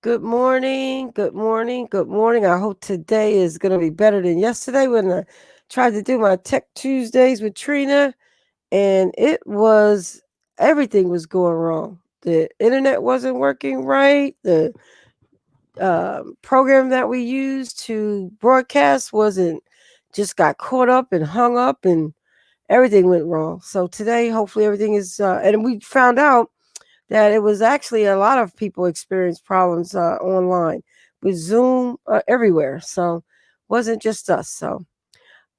Good morning. Good morning. Good morning. I hope today is going to be better than yesterday when I tried to do my Tech Tuesdays with Trina, and everything was going wrong. The internet wasn't working right. The program that we used to broadcast wasn't, just got caught up and hung up, and everything went wrong. So today, hopefully, everything is, and we found out that it was actually a lot of people experienced problems online with Zoom everywhere. So wasn't just us. So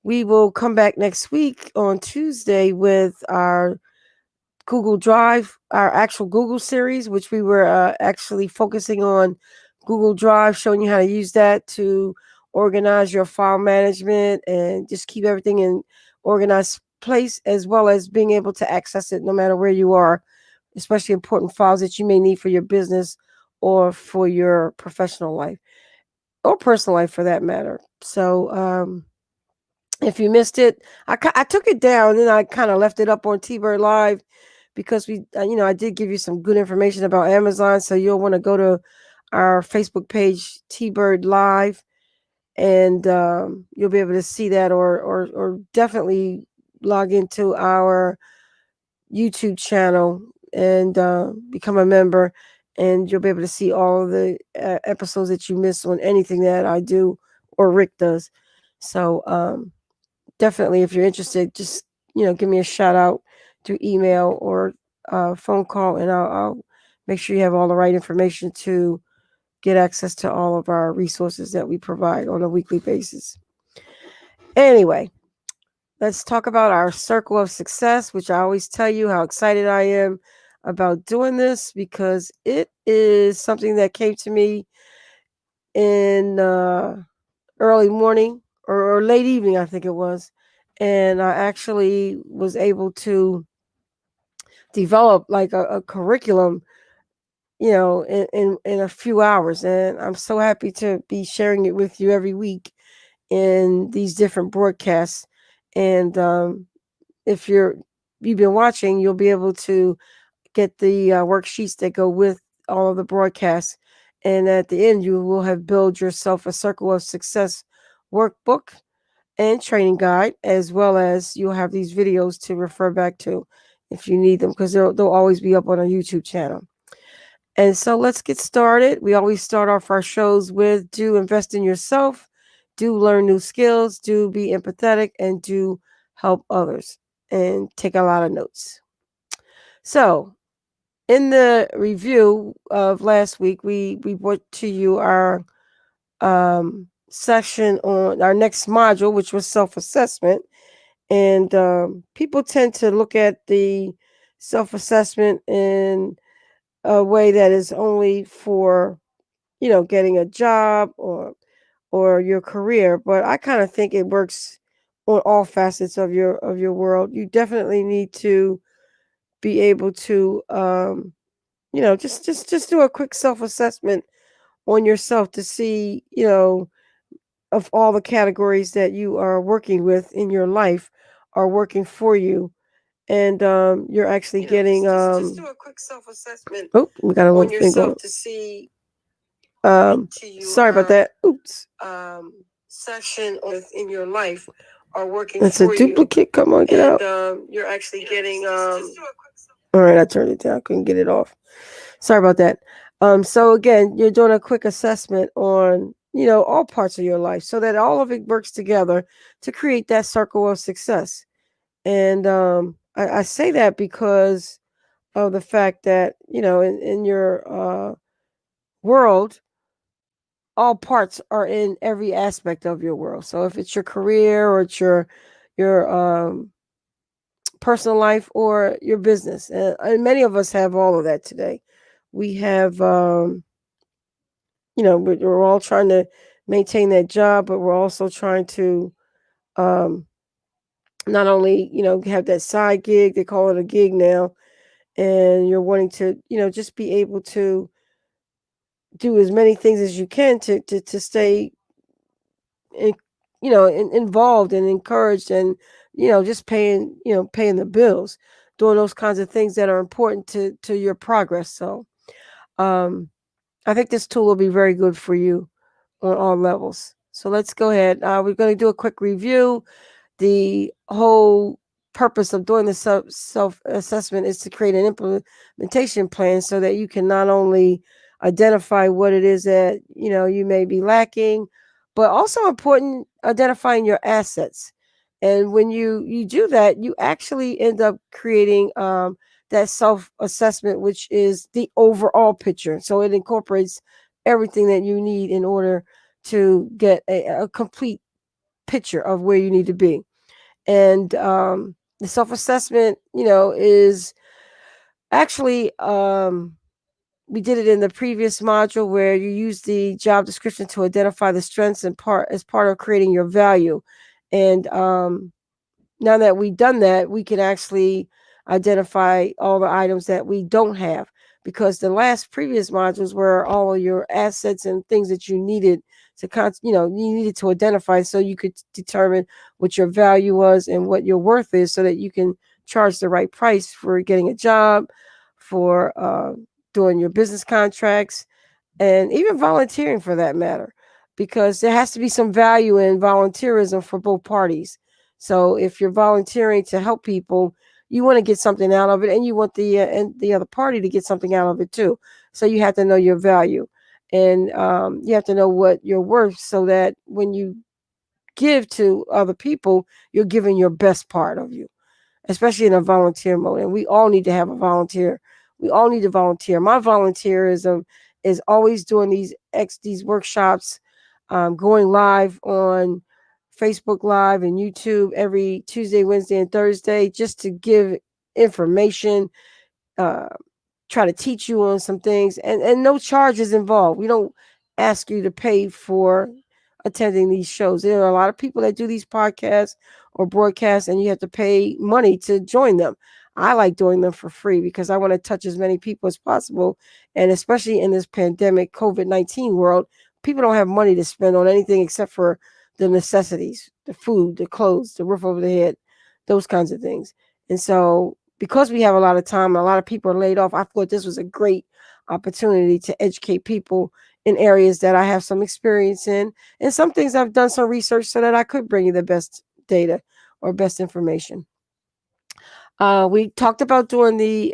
we will come back next week on Tuesday with our Google Drive, our actual Google series, which we were actually focusing on Google Drive, showing you how to use that to organize your file management and just keep everything in organized place, as well as being able to access it no matter where you are, especially important files that you may need for your business or for your professional life or personal life for that matter. So, if you missed it, I took it down and I kind of left it up on T-Bird Live because I did give you some good information about Amazon. So you'll want to go to our Facebook page, T-Bird Live, and you'll be able to see that, or definitely log into our YouTube channel and become a member, and you'll be able to see all of the episodes that you miss on anything that I do or Rick does. So definitely, if you're interested, just give me a shout out through email or phone call, and I'll make sure you have all the right information to get access to all of our resources that we provide on a weekly basis. Anyway, let's talk about our circle of success, which I always tell you how excited I am about doing this because it is something that came to me in early morning or late evening, I think it was. And I actually was able to develop like a curriculum, in a few hours. And I'm so happy to be sharing it with you every week in these different broadcasts. And if you've been watching, you'll be able to get the worksheets that go with all of the broadcasts. And at the end, you will have built yourself a circle of success workbook and training guide, as well as you'll have these videos to refer back to if you need them, because they'll always be up on our YouTube channel. And so let's get started. We always start off our shows with do invest in yourself, do learn new skills, do be empathetic, and do help others, and take a lot of notes. So in the review of last week, we brought to you our section on our next module, which was self-assessment. And people tend to look at the self-assessment in a way that is only for getting a job or your career, but I kind of think it works on all facets of your world. You definitely need to be able to just do a quick self-assessment on yourself to see, of all the categories that you are working with in your life are working for you, and you're actually getting just do a quick self-assessment. Oh, we got a little thing going to see. Sorry about that. Oops. Section in your life are working it's for you. It's a duplicate. Come on, get out. You're actually getting all right, I turned it down. I couldn't get it off. Sorry about that. So again, you're doing a quick assessment on, all parts of your life so that all of it works together to create that circle of success. And I say that because of the fact that, in your world, all parts are in every aspect of your world. So if it's your career or it's your personal life or your business, and many of us have all of that today. We have, we're all trying to maintain that job, but we're also trying to um, not only, have that side gig, they call it a gig now, and you're wanting to, just be able to do as many things as you can to stay in, involved and encouraged, and just paying the bills, doing those kinds of things that are important to your progress. So I think this tool will be very good for you on all levels. So let's go ahead. We're going to do a quick review. The whole purpose of doing the self assessment is to create an implementation plan so that you can not only identify what it is that you may be lacking, but also important identifying your assets. And when you do that, you actually end up creating that self assessment, which is the overall picture. So it incorporates everything that you need in order to get a complete picture of where you need to be. And the self assessment, is actually, we did it in the previous module where you use the job description to identify the strengths and part as part of creating your value. And now that we've done that, we can actually identify all the items that we don't have, because the last previous modules were all of your assets and things that you needed to you needed to identify so you could determine what your value was and what your worth is so that you can charge the right price for getting a job, for doing your business contracts, and even volunteering for that matter, because there has to be some value in volunteerism for both parties. So if you're volunteering to help people, you want to get something out of it, and you want the other party to get something out of it too. So you have to know your value, and you have to know what you're worth, so that when you give to other people, you're giving your best part of you, especially in a volunteer mode. And we all need to have a volunteer. We all need to volunteer. My volunteerism is always doing these workshops, going live on Facebook Live and YouTube every Tuesday, Wednesday, and Thursday, just to give information, uh, try to teach you on some things, and no charges involved. We don't ask you to pay for attending these shows. There are a lot of people that do these podcasts or broadcasts, and you have to pay money to join them. I like doing them for free because I want to touch as many people as possible. And especially in this pandemic, COVID-19 world, people don't have money to spend on anything except for the necessities, the food, the clothes, the roof over the head, those kinds of things. And so, because we have a lot of time, a lot of people are laid off, I thought this was a great opportunity to educate people in areas that I have some experience in, and some things I've done some research so that I could bring you the best data or best information. We talked about doing the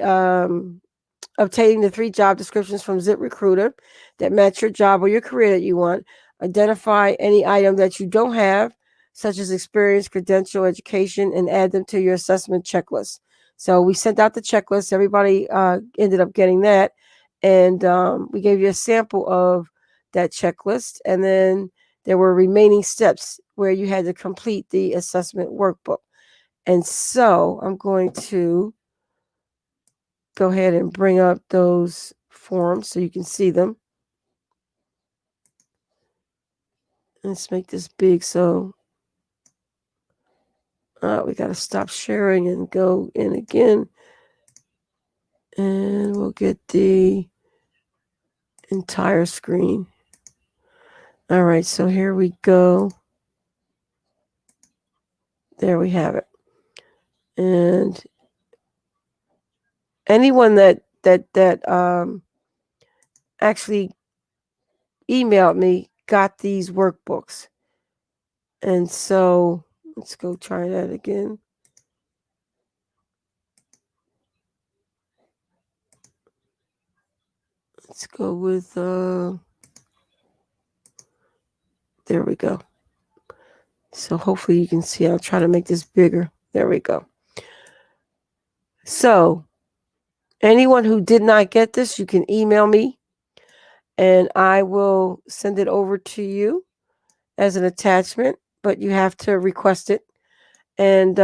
obtaining the 3 job descriptions from ZipRecruiter that match your job or your career that you want. Identify any item that you don't have, such as experience, credential, education, and add them to your assessment checklist. So we sent out the checklist. Everybody ended up getting that. And we gave you a sample of that checklist. And then there were remaining steps where you had to complete the assessment workbook. And so I'm going to go ahead and bring up those forms so you can see them. Let's make this big. So we got to stop sharing and go in again. And we'll get the entire screen. All right, so here we go. There we have it. And anyone that actually emailed me got these workbooks. And so let's go try that again. Let's go with, there we go. So hopefully you can see. I'll try to make this bigger. There we go. So anyone who did not get this, you can email me and I will send it over to you as an attachment, but you have to request it. And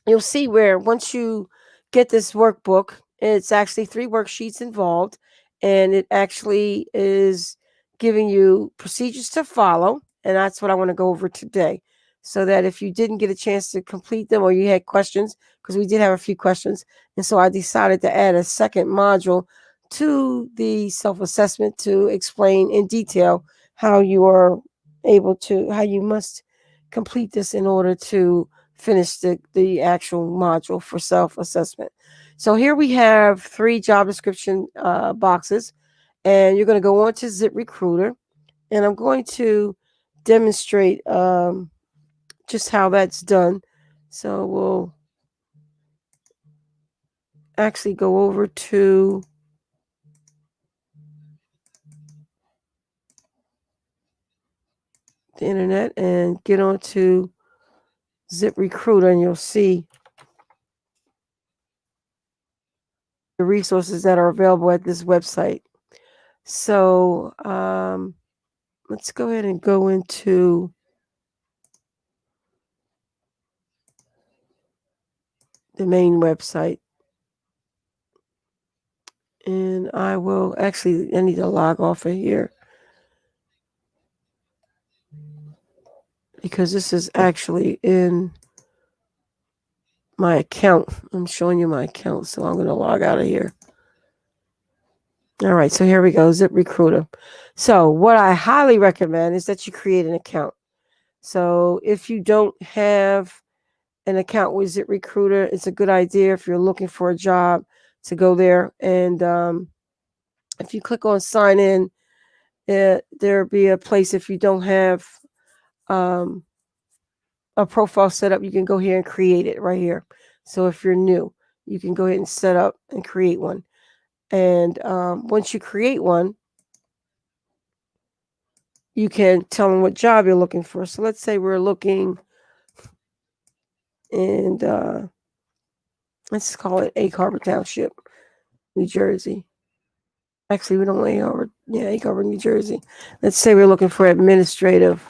you'll see where once you get this workbook, it's actually 3 worksheets involved, and it actually is giving you procedures to follow. And that's what I want to go over today, so that if you didn't get a chance to complete them or you had questions, because we did have a few questions. And so I decided to add a second module to the self-assessment to explain in detail how you are how you must complete this in order to finish the actual module for self-assessment. So here we have 3 job description boxes, And you're going to go on to ZipRecruiter, and I'm going to demonstrate just how that's done. So we'll actually go over to the internet and get onto ZipRecruiter, and you'll see the resources that are available at this website. So let's go ahead and go into the main website. And I need to log off of here because this is actually in my account. I'm showing you my account, so I'm going to log out of here. All right, so here we go, ZipRecruiter. So what I highly recommend is that you create an account. So if you don't have an account with ZipRecruiter, it's a good idea if you're looking for a job to go there. And if you click on sign in, there'll be a place if you don't have a profile set up, you can go here and create it right here. So if you're new, you can go ahead and set up and create one. And once you create one, you can tell them what job you're looking for. So let's say we're looking, and let's call it Egg Harbor Township, New Jersey. Actually, we don't want Egg Harbor. Yeah, Egg Harbor, New Jersey. Let's say we're looking for administrative.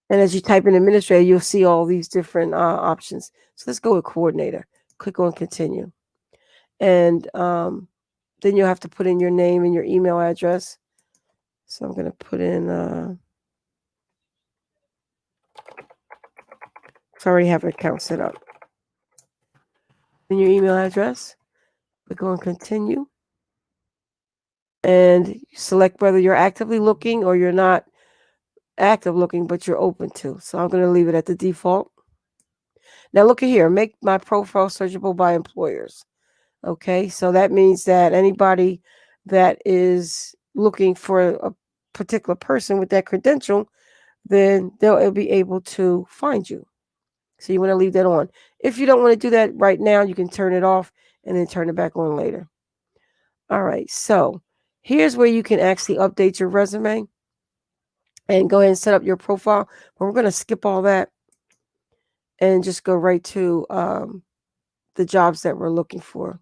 And as you type in administrator, you'll see all these different options. So let's go with coordinator. Click on continue. And then you'll have to put in your name and your email address. So I'm going to put in, I already have an account set up. Then your email address. Click on continue. And select whether you're actively looking or you're not active looking, but you're open to. So I'm going to leave it at the default. Now look at here, make my profile searchable by employers. Okay, so that means that anybody that is looking for a particular person with that credential, then they'll be able to find you. So you want to leave that on. If you don't want to do that right now, you can turn it off and then turn it back on later. All right, so here's where you can actually update your resume and go ahead and set up your profile. But we're going to skip all that and just go right to the jobs that we're looking for.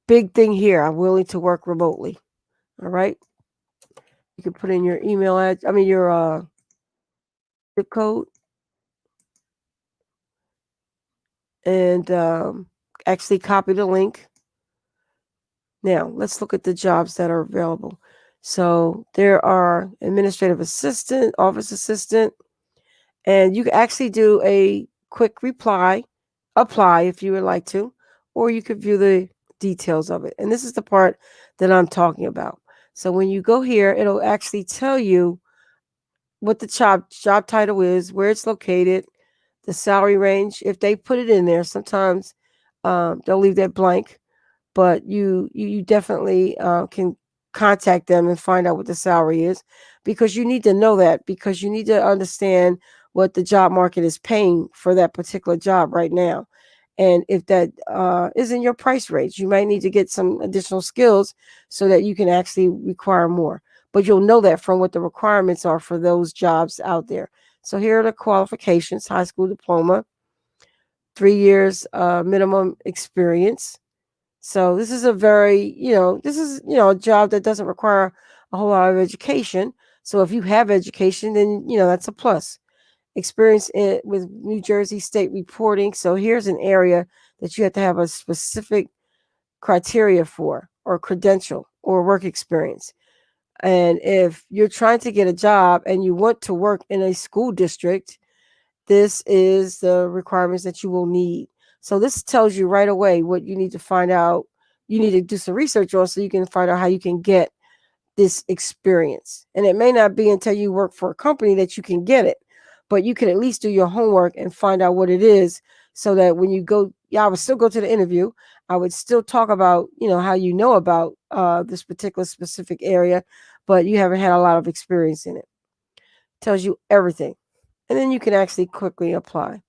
Big thing here, I'm willing to work remotely. All right. You can put in your email your zip code, and actually copy the link. Now, let's look at the jobs that are available. So there are administrative assistant, office assistant, and you can actually do a quick apply if you would like to, or you could view the details of it. And this is the part that I'm talking about. So when you go here, it'll actually tell you what the job title is, where it's located, the salary range. If they put it in there, sometimes they'll leave that blank, but you definitely can contact them and find out what the salary is, because you need to know that, because you need to understand what the job market is paying for that particular job right now. And if that is in your price range, you might need to get some additional skills so that you can actually require more. But you'll know that from what the requirements are for those jobs out there. So here are the qualifications: high school diploma, 3 years minimum experience. So this is a a job that doesn't require a whole lot of education. So if you have education, then, that's a plus. Experience with New Jersey state reporting. So here's an area that you have to have a specific criteria for, or credential, or work experience. And if you're trying to get a job and you want to work in a school district, this is the requirements that you will need. So this tells you right away what you need to find out. You need to do some research on, so you can find out how you can get this experience. And it may not be until you work for a company that you can get it, but you can at least do your homework and find out what it is, so that when you go, yeah, I would still go to the interview. I would still talk about, how you know about this particular specific area, but you haven't had a lot of experience in it. Tells you everything. And then you can actually quickly apply.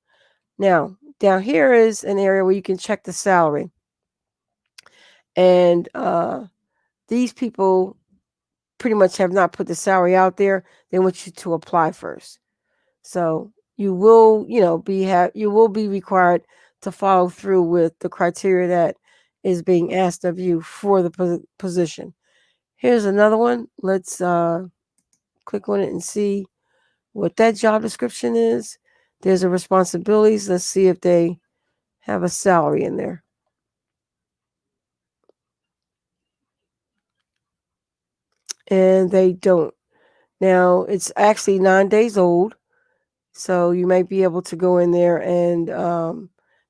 Now, down here is an area where you can check the salary. And these people pretty much have not put the salary out there. They want you to apply first. So you will, you will be required to follow through with the criteria that is being asked of you for the position. Here's another one. Let's click on it and see what that job description is. There's a responsibilities. Let's see if they have a salary in there. And they don't. Now, it's actually 9 days old. So you might be able to go in there and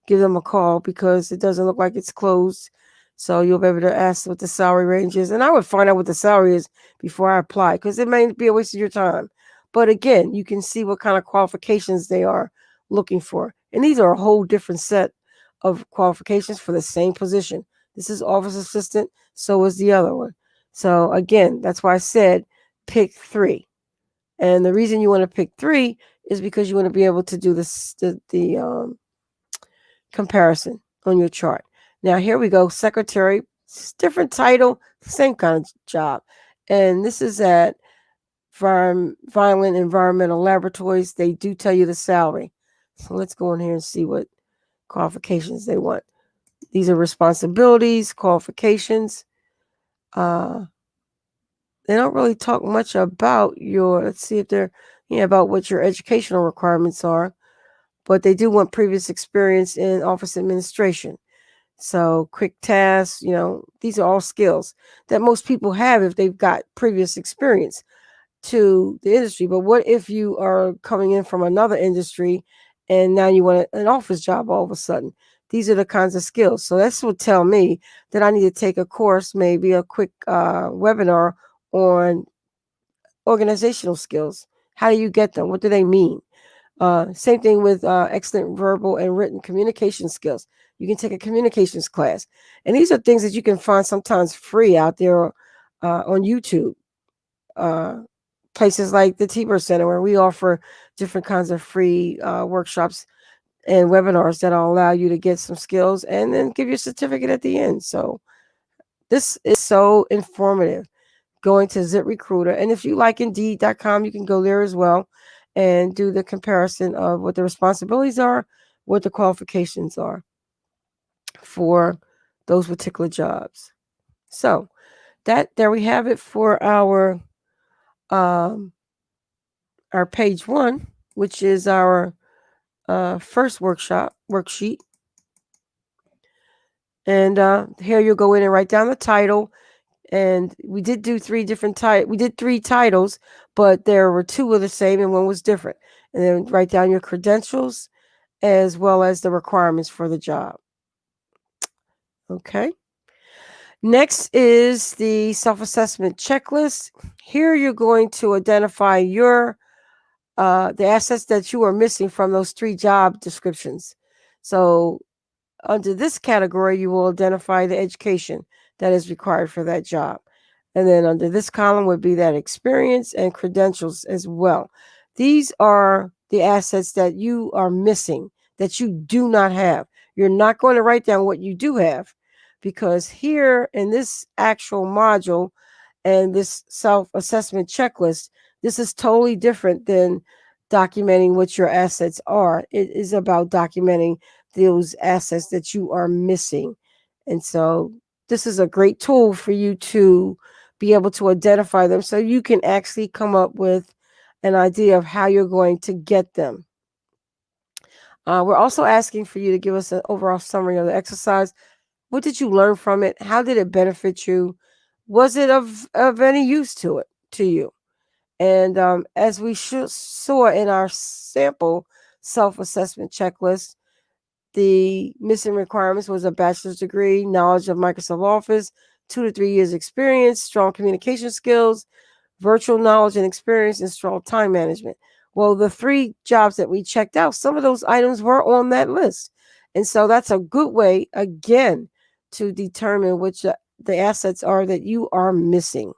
give them a call because it doesn't look like it's closed. So you'll be able to ask what the salary range is. And I would find out what the salary is before I apply because it may be a waste of your time. But again, you can see what kind of qualifications they are looking for. And these are a whole different set of qualifications for the same position. This is office assistant, so is the other one. So again, that's why I said pick 3. And the reason you want to pick 3 is because you want to be able to do the comparison on your chart. Now, here we go. Secretary, different title, same kind of job. And this is at Violent Environmental Laboratories. They do tell you the salary. So let's go in here and see what qualifications they want. These are responsibilities, qualifications. They don't really talk much about let's see if they're, about what your educational requirements are, but they do want previous experience in office administration. So quick tasks, these are all skills that most people have if they've got previous experience to the industry. But what if you are coming in from another industry and now you want an office job all of a sudden? These are the kinds of skills. So this would tell me that I need to take a course, maybe a quick webinar on organizational skills. How do you get them? What do they mean? Same thing with excellent verbal and written communication skills. You can take a communications class. And these are things that you can find sometimes free out there on YouTube. Places like the T-Bird Center, where we offer different kinds of free workshops and webinars that will allow you to get some skills and then give you a certificate at the end. So this is so informative. Going to ZipRecruiter. And if you like Indeed.com, you can go there as well and do the comparison of what the responsibilities are, what the qualifications are for those particular jobs. So there we have it for our page 1, which is our first worksheet. And here you'll go in and write down the title. And we did do 3 different we did 3 titles, but there were 2 of the same and 1 was different. And then write down your credentials as well as the requirements for the job. Okay. Next is the self-assessment checklist. Here you're going to identify the assets that you are missing from those 3 job descriptions. So under this category, you will identify the education that is required for that job. And then under this column would be that experience and credentials as well. These are the assets that you are missing, that you do not have. You're not going to write down what you do have, because here in this actual module and this self-assessment checklist, this is totally different than documenting what your assets are. It is about documenting those assets that you are missing. And so this is a great tool for you to be able to identify them so you can actually come up with an idea of how you're going to get them. We're also asking for you to give us an overall summary of the exercise. What did you learn from it? How did it benefit you? Was it of any use to you? And as we saw in our sample self-assessment checklist, the missing requirements was a bachelor's degree, knowledge of Microsoft Office, 2 to 3 years experience, strong communication skills, virtual knowledge and experience, and strong time management. Well, the 3 jobs that we checked out, some of those items were on that list. And so that's a good way, again, to determine which the assets are that you are missing.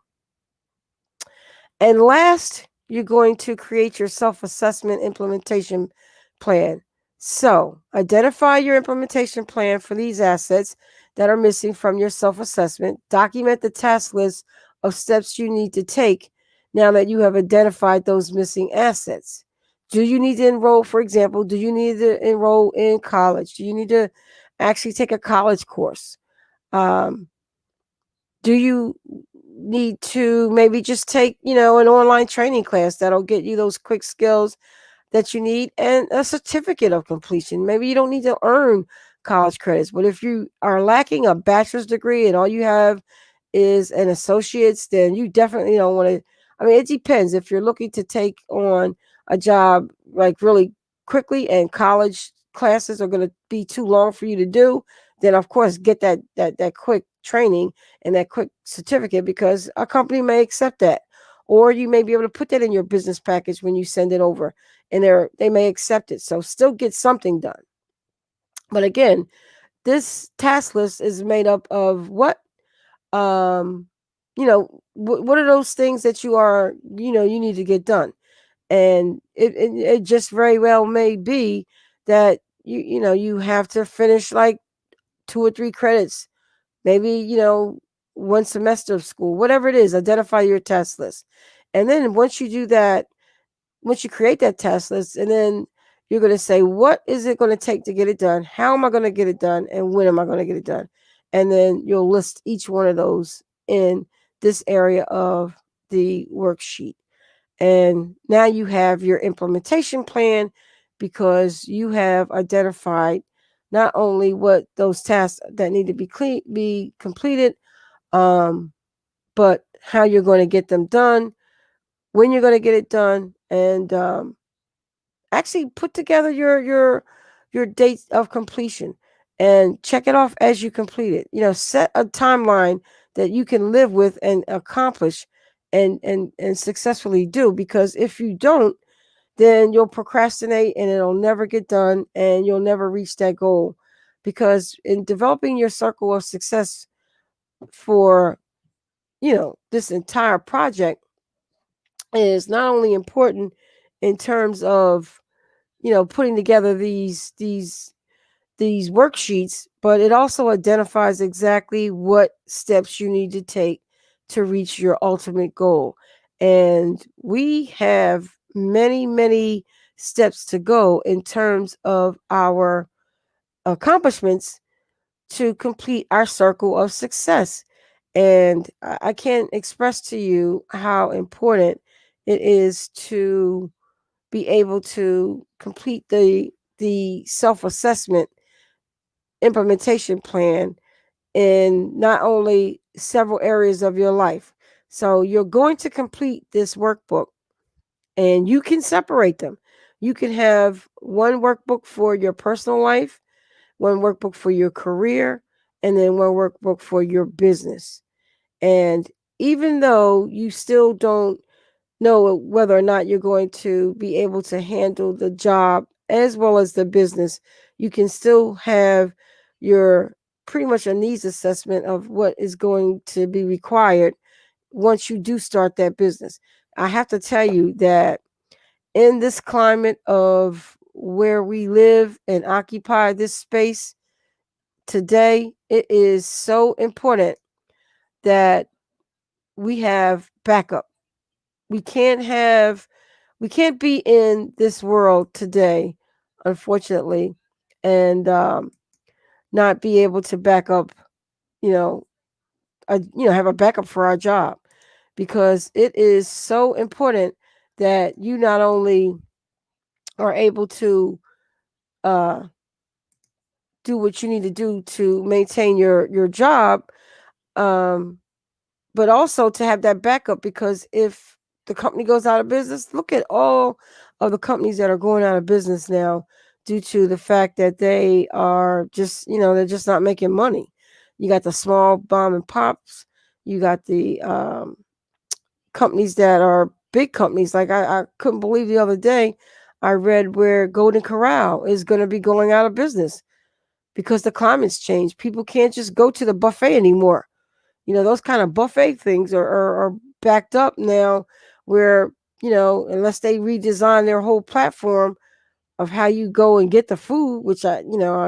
And last, you're going to create your self assessment implementation plan. So, identify your implementation plan for these assets that are missing from your self assessment. Document the task list of steps you need to take now that you have identified those missing assets. Do you need to enroll, for example, do you need to enroll in college? Do you need to actually take a college course? Um, do you need to maybe just take, an online training class that'll get you those quick skills that you need and a certificate of completion? Maybe you don't need to earn college credits, but if you are lacking a bachelor's degree and all you have is an associate's, then you definitely don't want to. I mean, it depends. If you're looking to take on a job like really quickly and college classes are going to be too long for you to do, then of course get that quick training and that quick certificate, because a company may accept that, or you may be able to put that in your business package when you send it over, and they may accept it. So still get something done. But again, this task list is made up of what, what are those things that you need to get done. And it just very well may be that you have to finish like 2 or 3 credits, maybe, 1 semester of school, whatever it is. Identify your task list. And then once you do that, once you create that task list, and then you're going to say, what is it going to take to get it done? How am I going to get it done? And when am I going to get it done? And then you'll list each one of those in this area of the worksheet. And now you have your implementation plan, because you have identified not only what those tasks that need to be completed, but how you're going to get them done, when you're going to get it done, and actually put together your date of completion and check it off as you complete it. Set a timeline that you can live with and accomplish and successfully do, because if you don't, then you'll procrastinate and it'll never get done and you'll never reach that goal. Because in developing your circle of success for this entire project is not only important in terms of putting together these worksheets, but it also identifies exactly what steps you need to take to reach your ultimate goal. And we have many, many steps to go in terms of our accomplishments to complete our circle of success. And I can't express to you how important it is to be able to complete the self-assessment implementation plan in not only several areas of your life. So you're going to complete this workbook, and you can separate them. You can have one workbook for your personal life, one workbook for your career, and then one workbook for your business. And even though you still don't know whether or not you're going to be able to handle the job as well as the business, you can still have your pretty much a needs assessment of what is going to be required once you do start that business. I have to tell you that in this climate of where we live and occupy this space today, it is so important that we have backup. We can't be in this world today, unfortunately, and not be able to back up, you know, have a backup for our job, because it is so important that you not only are able to uh, do what you need to do to maintain your job, um, but also to have that backup, because if the company goes out of business, look at all of the companies that are going out of business now due to the fact that they are just, they're just not making money. You got the small mom and pops, you got the companies that are big companies. Like I couldn't believe the other day I read where Golden Corral is going to be going out of business because the climate's changed. People can't just go to the buffet anymore. Those kind of buffet things are backed up now where, unless they redesign their whole platform of how you go and get the food, which I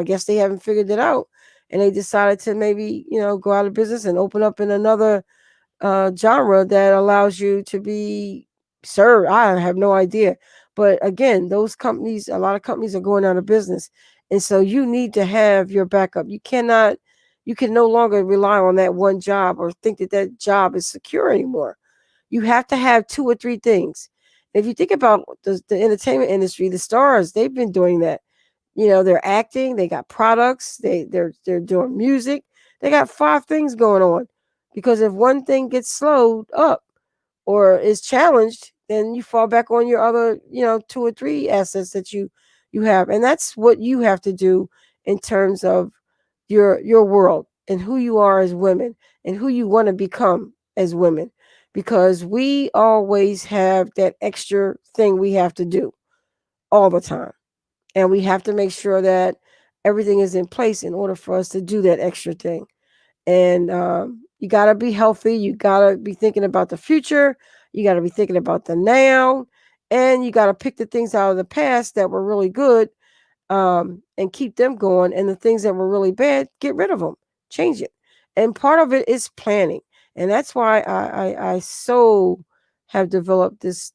guess they haven't figured it out. And they decided to maybe, go out of business and open up in another genre that allows you to be served. I have no idea. But again, a lot of companies are going out of business. And so you need to have your backup. You can no longer rely on that one job or think that that job is secure anymore. You have to have two or three things. If you think about the entertainment industry, the stars, they've been doing that. They're acting, they got products, they're doing music. They got five things going on. Because if one thing gets slowed up or is challenged, then you fall back on your other, two or three assets that you have. And that's what you have to do in terms of your world and who you are as women and who you want to become as women. Because we always have that extra thing we have to do all the time. And we have to make sure that everything is in place in order for us to do that extra thing. And you got to be healthy. You got to be thinking about the future. You got to be thinking about the now. And you got to pick the things out of the past that were really good, and keep them going. And the things that were really bad, get rid of them, change it. And part of it is planning. And that's why I so have developed this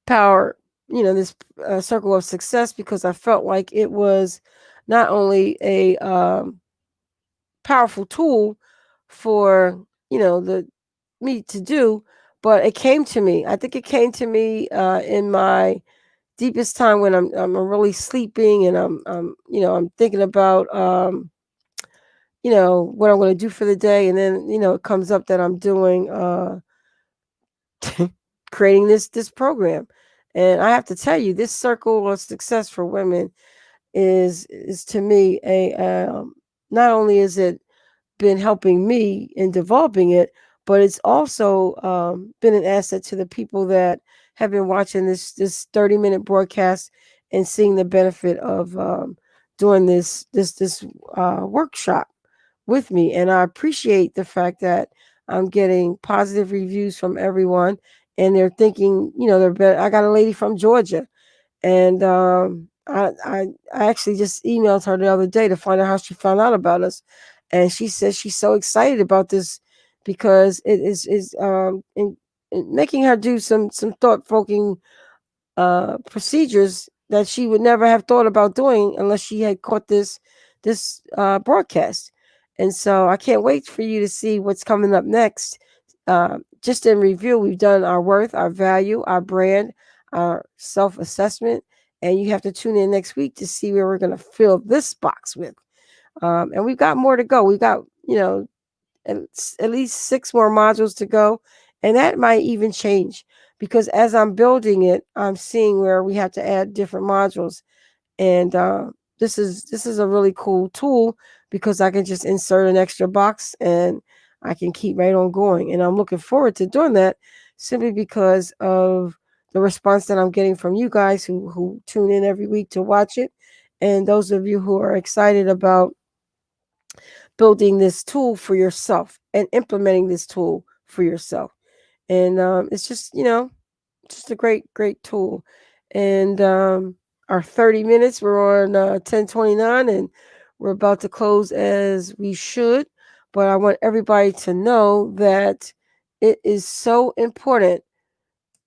power, this circle of success, because I felt like it was not only a powerful tool for the me to do, but it came to me. I think it came to me in my deepest time when I'm really sleeping and I'm thinking about what I'm going to do for the day, and then it comes up that I'm doing creating this program. And I have to tell you, this circle of success for women is to me a not only is it been helping me in developing it, but it's also been an asset to the people that have been watching this 30-minute broadcast and seeing the benefit of doing this workshop with me. And I appreciate the fact that I'm getting positive reviews from everyone, and they're thinking, they're better. I got a lady from Georgia, and I actually just emailed her the other day to find out how she found out about us, and she says she's so excited about this because it is in making her do some thought provoking procedures that she would never have thought about doing unless she had caught this broadcast. And so I can't wait for you to see what's coming up next. Just in review, we've done our worth, our value, our brand, our self assessment, and you have to tune in next week to see where we're going to fill this box with. And we've got more to go. We've got at least 6 more modules to go, and that might even change because as I'm building it, I'm seeing where we have to add different modules. And this is a really cool tool because I can just insert an extra box and I can keep right on going. And I'm looking forward to doing that simply because of the response that I'm getting from you guys who tune in every week to watch it, and those of you who are excited about building this tool for yourself and implementing this tool for yourself. And it's just a great tool. And our 30 minutes, we're on 10:29, and we're about to close as we should. But I want everybody to know that it is so important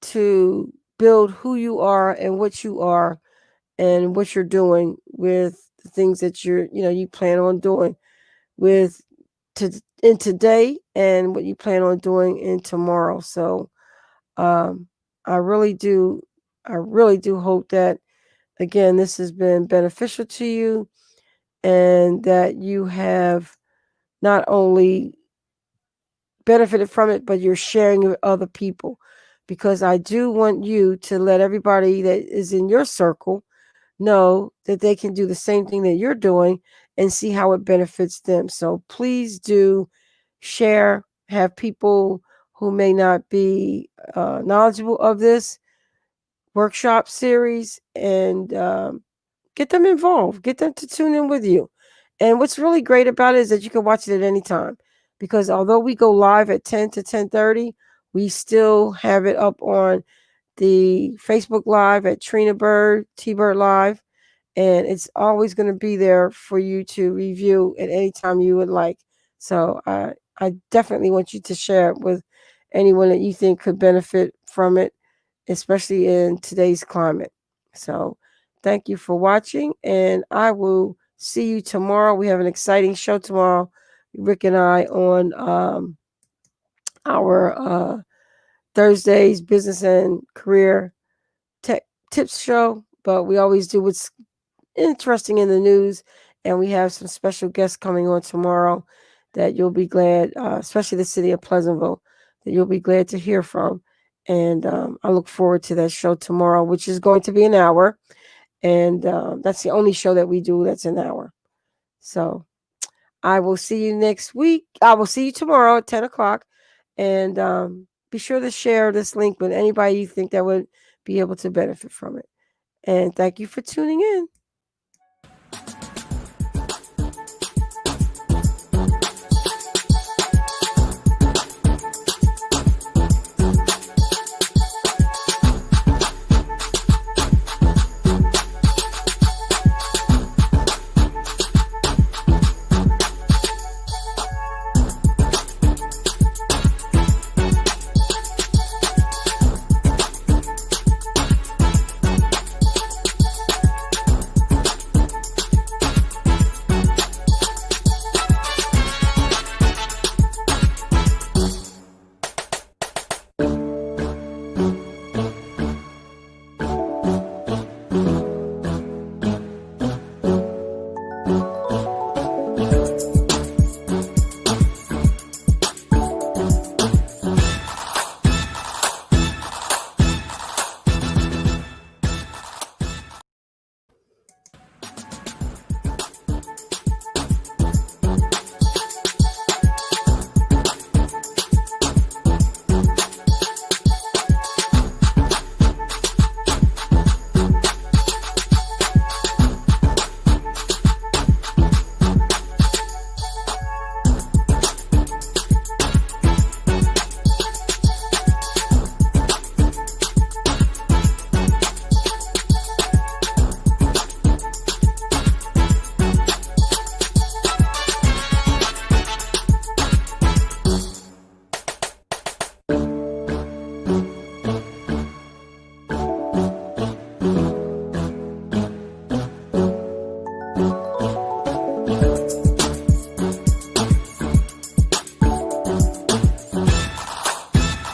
to build who you are and what you're doing with the things that you plan on doing with in today and what you plan on doing in tomorrow. So um, I really do, I really do hope that again this has been beneficial to you and that you have not only benefited from it, but you're sharing it with other people. Because I do want you to let everybody that is in your circle know that they can do the same thing that you're doing and see how it benefits them. So please do share, have people who may not be knowledgeable of this workshop series, and get them involved, get them to tune in with you. And what's really great about it is that you can watch it at any time, because although we go live at 10 to 10:30, we still have it up on the Facebook Live at Trina Bird, T Bird Live, and it's always going to be there for you to review at any time you would like. So I definitely want you to share it with anyone that you think could benefit from it, especially in today's climate. So thank you for watching, and I will see you tomorrow. We have an exciting show tomorrow, Rick and I, on our Thursday's business and career tech tips show. But we always do what's interesting in the news, and we have some special guests coming on tomorrow that you'll be glad, especially the city of Pleasantville, that you'll be glad to hear from. And I look forward to that show tomorrow, which is going to be an hour. And that's the only show that we do that's an hour. So I will see you next week. I will see you tomorrow at 10 o'clock. And be sure to share this link with anybody you think that would be able to benefit from it. And thank you for tuning in.